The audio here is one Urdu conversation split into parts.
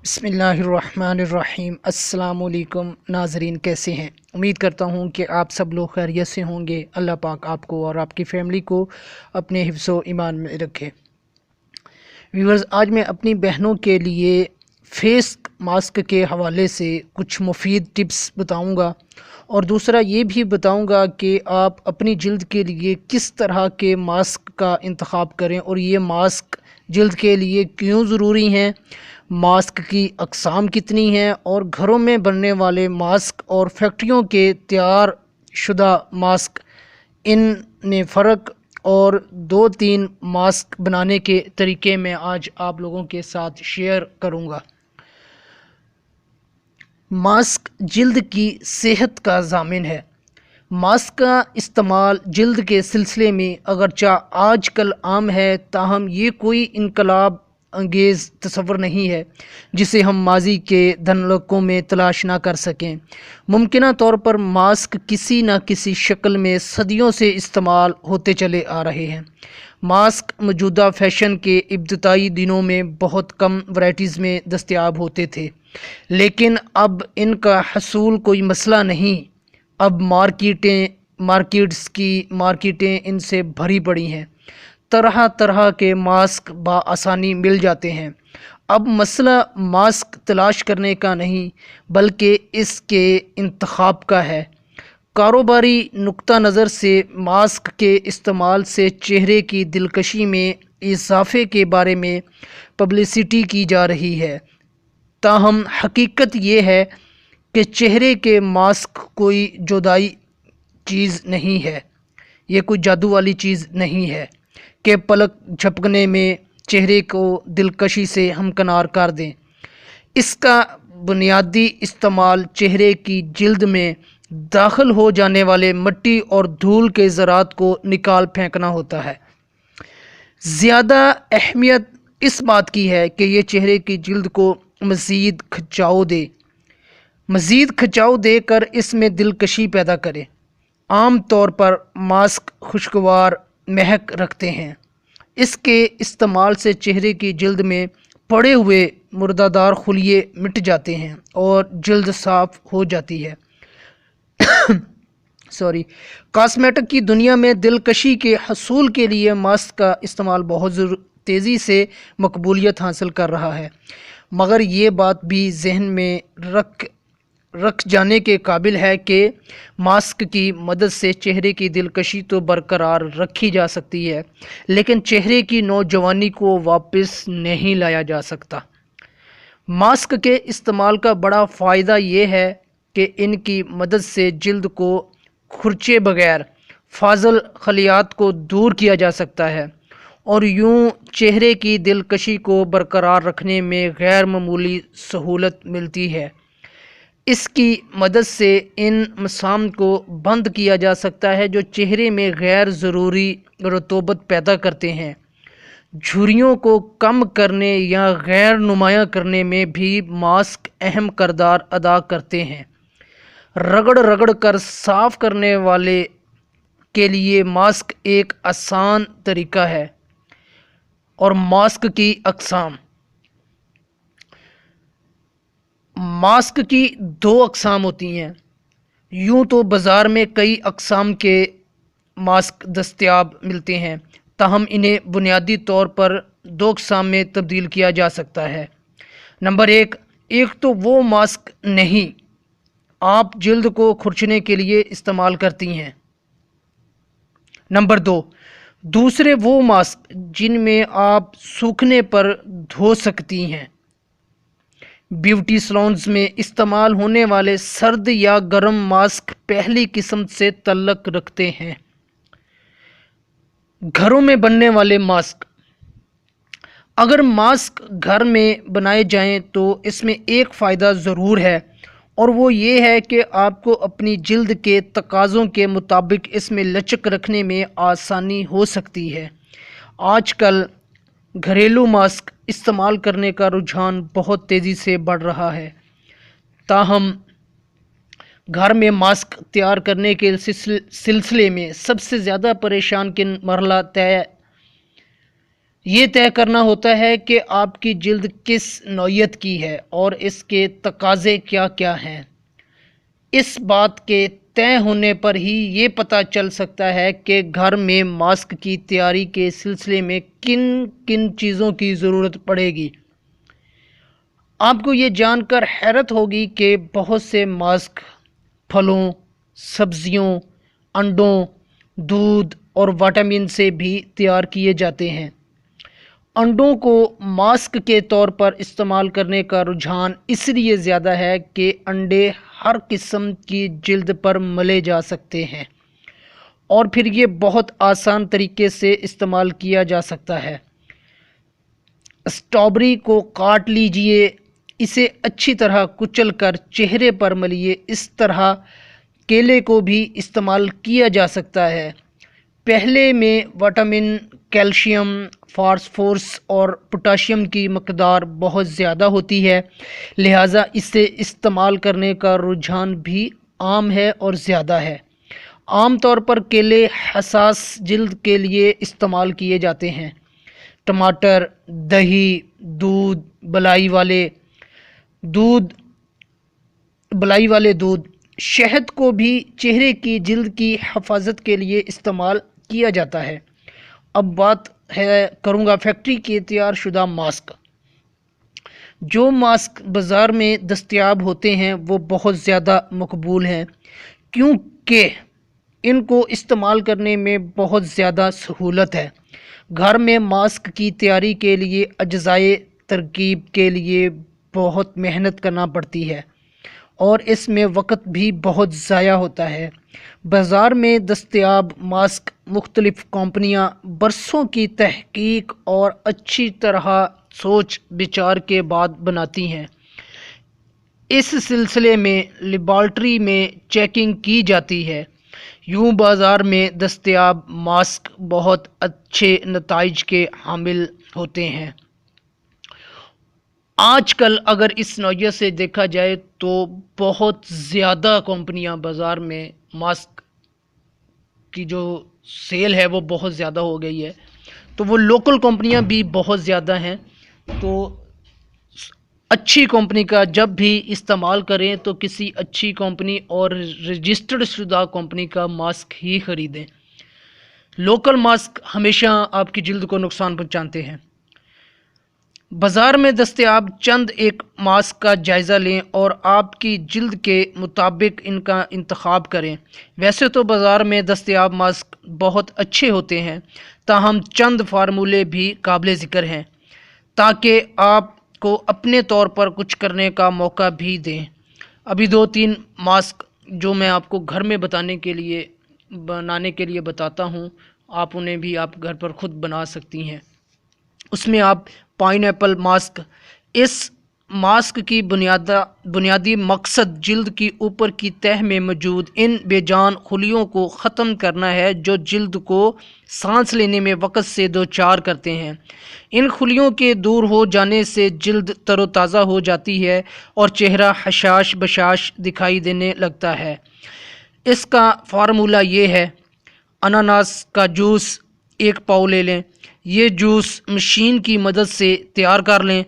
بسم اللہ الرحمن الرحیم۔ السلام علیکم ناظرین، کیسے ہیں؟ امید کرتا ہوں کہ آپ سب لوگ خیریت سے ہوں گے۔ اللہ پاک آپ کو اور آپ کی فیملی کو اپنے حفظ و ایمان میں رکھے۔ ویورز، آج میں اپنی بہنوں کے لیے فیس ماسک کے حوالے سے کچھ مفید ٹپس بتاؤں گا، اور دوسرا یہ بھی بتاؤں گا کہ آپ اپنی جلد کے لیے کس طرح کے ماسک کا انتخاب کریں، اور یہ ماسک جلد کے لیے کیوں ضروری ہیں، ماسک کی اقسام کتنی ہیں، اور گھروں میں بننے والے ماسک اور فیکٹریوں کے تیار شدہ ماسک، ان میں فرق اور 2-3 ماسک بنانے کے طریقے میں آج آپ لوگوں کے ساتھ شیئر کروں گا۔ ماسک جلد کی صحت کا ضامن ہے۔ ماسک کا استعمال جلد کے سلسلے میں اگرچہ آج کل عام ہے، تاہم یہ کوئی انقلاب انگیز تصور نہیں ہے جسے ہم ماضی کے دھڑلوں میں تلاش نہ کر سکیں۔ ممکنہ طور پر ماسک کسی نہ کسی شکل میں صدیوں سے استعمال ہوتے چلے آ رہے ہیں۔ ماسک موجودہ فیشن کے ابتدائی دنوں میں بہت کم ورائٹیز میں دستیاب ہوتے تھے، لیکن اب ان کا حصول کوئی مسئلہ نہیں۔ اب مارکیٹیں ان سے بھری پڑی ہیں۔ طرح طرح کے ماسک بآسانی مل جاتے ہیں۔ اب مسئلہ ماسک تلاش کرنے کا نہیں بلکہ اس کے انتخاب کا ہے۔ کاروباری نقطہ نظر سے ماسک کے استعمال سے چہرے کی دلکشی میں اضافے کے بارے میں پبلسٹی کی جا رہی ہے، تاہم حقیقت یہ ہے کہ چہرے کے ماسک کوئی جادوئی چیز نہیں ہے۔ یہ کوئی جادو والی چیز نہیں ہے کہ پلک جھپکنے میں چہرے کو دلکشی سے ہمکنار کر دیں۔ اس کا بنیادی استعمال چہرے کی جلد میں داخل ہو جانے والے مٹی اور دھول کے ذرات کو نکال پھینکنا ہوتا ہے۔ زیادہ اہمیت اس بات کی ہے کہ یہ چہرے کی جلد کو مزید کھچاؤ دے کر اس میں دلکشی پیدا کرے۔ عام طور پر ماسک خوشگوار مہک رکھتے ہیں۔ اس کے استعمال سے چہرے کی جلد میں پڑے ہوئے مردہ دار خلیے مٹ جاتے ہیں اور جلد صاف ہو جاتی ہے۔ کاسمیٹک کی دنیا میں دلکشی کے حصول کے لیے ماسک کا استعمال بہت تیزی سے مقبولیت حاصل کر رہا ہے، مگر یہ بات بھی ذہن میں رکھ جانے کے قابل ہے کہ ماسک کی مدد سے چہرے کی دلکشی تو برقرار رکھی جا سکتی ہے، لیکن چہرے کی نوجوانی کو واپس نہیں لایا جا سکتا۔ ماسک کے استعمال کا بڑا فائدہ یہ ہے کہ ان کی مدد سے جلد کو کھرچے بغیر فاضل خلیات کو دور کیا جا سکتا ہے، اور یوں چہرے کی دلکشی کو برقرار رکھنے میں غیر معمولی سہولت ملتی ہے۔ اس کی مدد سے ان مسام کو بند کیا جا سکتا ہے جو چہرے میں غیر ضروری رطوبت پیدا کرتے ہیں۔ جھریوں کو کم کرنے یا غیر نمایاں کرنے میں بھی ماسک اہم کردار ادا کرتے ہیں۔ رگڑ کر صاف کرنے والے کے لیے ماسک ایک آسان طریقہ ہے۔ اور ماسک کی اقسام۔ ماسک کی 2 اقسام ہوتی ہیں۔ یوں تو بازار میں کئی اقسام کے ماسک دستیاب ملتے ہیں، تاہم انہیں بنیادی طور پر 2 اقسام میں تبدیل کیا جا سکتا ہے۔ نمبر 1، ایک تو وہ ماسک نہیں آپ جلد کو کھرچنے کے لیے استعمال کرتی ہیں۔ نمبر 2، دوسرے وہ ماسک جن میں آپ سوکھنے پر دھو سکتی ہیں۔ بیوٹی سیلونز میں استعمال ہونے والے سرد یا گرم ماسک پہلی قسم سے تعلق رکھتے ہیں۔ گھروں میں بننے والے ماسک۔ اگر ماسک گھر میں بنائے جائیں تو اس میں ایک فائدہ ضرور ہے، اور وہ یہ ہے کہ آپ کو اپنی جلد کے تقاضوں کے مطابق اس میں لچک رکھنے میں آسانی ہو سکتی ہے۔ آج کل گھریلو ماسک استعمال کرنے کا رجحان بہت تیزی سے بڑھ رہا ہے، تاہم گھر میں ماسک تیار کرنے کے سلسلے میں سب سے زیادہ پریشان کن مرحلہ طے یہ طے کرنا ہوتا ہے کہ آپ کی جلد کس نوعیت کی ہے اور اس کے تقاضے کیا کیا ہیں۔ اس بات کے طے ہونے پر ہی یہ پتہ چل سکتا ہے کہ گھر میں ماسک کی تیاری کے سلسلے میں کن کن چیزوں کی ضرورت پڑے گی۔ آپ کو یہ جان کر حیرت ہوگی کہ بہت سے ماسک پھلوں، سبزیوں، انڈوں، دودھ اور وٹامن سے بھی تیار کیے جاتے ہیں۔ انڈوں کو ماسک کے طور پر استعمال کرنے کا رجحان اس لیے زیادہ ہے کہ انڈے ہر قسم کی جلد پر ملے جا سکتے ہیں اور پھر یہ بہت آسان طریقے سے استعمال کیا جا سکتا ہے۔ اسٹرابری کو کاٹ لیجئے، اسے اچھی طرح کچل کر چہرے پر ملیے۔ اس طرح کیلے کو بھی استعمال کیا جا سکتا ہے۔ پہلے میں وٹامن، کیلشیم، فاسفورس اور پوٹاشیم کی مقدار بہت زیادہ ہوتی ہے، لہٰذا اسے استعمال کرنے کا رجحان بھی عام ہے اور زیادہ ہے۔ عام طور پر کیلے حساس جلد کے لیے استعمال کیے جاتے ہیں۔ ٹماٹر، دہی، بلائی والے دودھ، شہد کو بھی چہرے کی جلد کی حفاظت کے لیے استعمال کیا جاتا ہے۔ اب بات کروں گا فیکٹری کے تیار شدہ ماسک۔ جو ماسک بازار میں دستیاب ہوتے ہیں وہ بہت زیادہ مقبول ہیں کیونکہ ان کو استعمال کرنے میں بہت زیادہ سہولت ہے۔ گھر میں ماسک کی تیاری کے لیے اجزائے ترکیب کے لیے بہت محنت کرنا پڑتی ہے اور اس میں وقت بھی بہت ضائع ہوتا ہے۔ بازار میں دستیاب ماسک مختلف کمپنیاں برسوں کی تحقیق اور اچھی طرح سوچ بچار کے بعد بناتی ہیں۔ اس سلسلے میں لیبارٹری میں چیکنگ کی جاتی ہے۔ یوں بازار میں دستیاب ماسک بہت اچھے نتائج کے حامل ہوتے ہیں۔ آج کل اگر اس نوعیت سے دیکھا جائے تو بہت زیادہ کمپنیاں بازار میں ماسک کی جو سیل ہے وہ بہت زیادہ ہو گئی ہے، تو وہ لوکل کمپنیاں بھی بہت زیادہ ہیں۔ تو اچھی کمپنی کا جب بھی استعمال کریں تو کسی اچھی کمپنی اور رجسٹرڈ شدہ کمپنی کا ماسک ہی خریدیں۔ لوکل ماسک ہمیشہ آپ کی جلد کو نقصان پہنچاتے ہیں۔ بازار میں دستیاب چند ایک ماسک کا جائزہ لیں اور آپ کی جلد کے مطابق ان کا انتخاب کریں۔ ویسے تو بازار میں دستیاب ماسک بہت اچھے ہوتے ہیں، تاہم چند فارمولے بھی قابل ذکر ہیں تاکہ آپ کو اپنے طور پر کچھ کرنے کا موقع بھی دیں۔ ابھی 2-3 ماسک جو میں آپ کو گھر میں بنانے کے لیے بتاتا ہوں، آپ انہیں بھی آپ گھر پر خود بنا سکتی ہیں۔ اس میں آپ پائن ایپل ماسک، اس ماسک کی بنیادی مقصد جلد کی اوپر کی تہہ میں موجود ان بے جان خلیوں کو ختم کرنا ہے جو جلد کو سانس لینے میں وقت سے دوچار کرتے ہیں۔ ان خلیوں کے دور ہو جانے سے جلد تر و تازہ ہو جاتی ہے اور چہرہ حشاش بشاش دکھائی دینے لگتا ہے۔ اس کا فارمولہ یہ ہے: اناناس کا جوس 1 پاؤ لے لیں۔ یہ جوس مشین کی مدد سے تیار کر لیں۔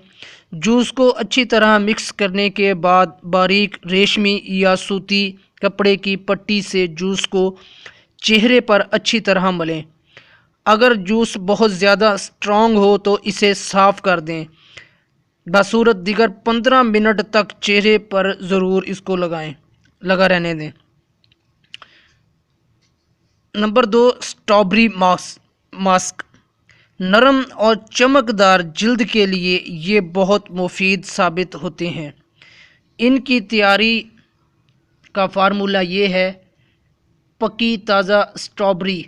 جوس کو اچھی طرح مکس کرنے کے بعد باریک ریشمی یا سوتی کپڑے کی پٹی سے جوس کو چہرے پر اچھی طرح ملیں۔ اگر جوس بہت زیادہ اسٹرانگ ہو تو اسے صاف کر دیں۔ بصورت دیگر 15 منٹ تک چہرے پر ضرور اس کو لگا رہنے دیں۔ Number 2، strawberry mask. نرم اور چمکدار جلد کے لیے یہ بہت مفید ثابت ہوتے ہیں۔ ان کی تیاری کا فارمولہ یہ ہے: پکی تازہ اسٹرابری،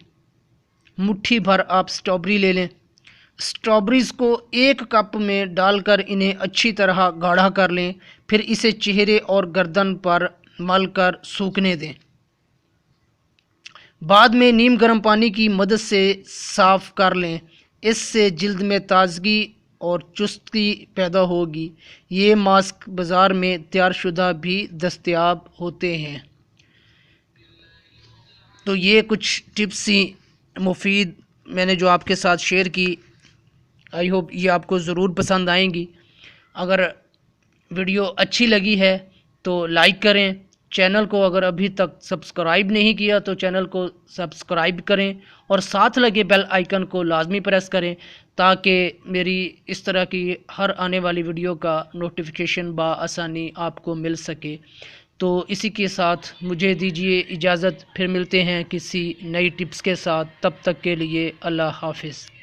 مٹھی بھر آپ اسٹرابری لے لیں۔ اسٹرابریز کو 1 کپ میں ڈال کر انہیں اچھی طرح گاڑھا کر لیں، پھر اسے چہرے اور گردن پر مل کر سوکھنے دیں۔ بعد میں نیم گرم پانی کی مدد سے صاف کر لیں۔ اس سے جلد میں تازگی اور چستگی پیدا ہوگی۔ یہ ماسک بازار میں تیار شدہ بھی دستیاب ہوتے ہیں۔ تو یہ کچھ ٹپس مفید میں نے جو آپ کے ساتھ شیئر کی۔ آئی ہوپ یہ آپ کو ضرور پسند آئیں گی۔ اگر ویڈیو اچھی لگی ہے تو لائک کریں، چینل کو اگر ابھی تک سبسکرائب نہیں کیا تو چینل کو سبسکرائب کریں اور ساتھ لگے بیل آئیکن کو لازمی پریس کریں تاکہ میری اس طرح کی ہر آنے والی ویڈیو کا نوٹیفیکیشن بآسانی آپ کو مل سکے۔ تو اسی کے ساتھ مجھے دیجیے اجازت، پھر ملتے ہیں کسی نئی ٹپس کے ساتھ، تب تک کے لیے اللہ حافظ۔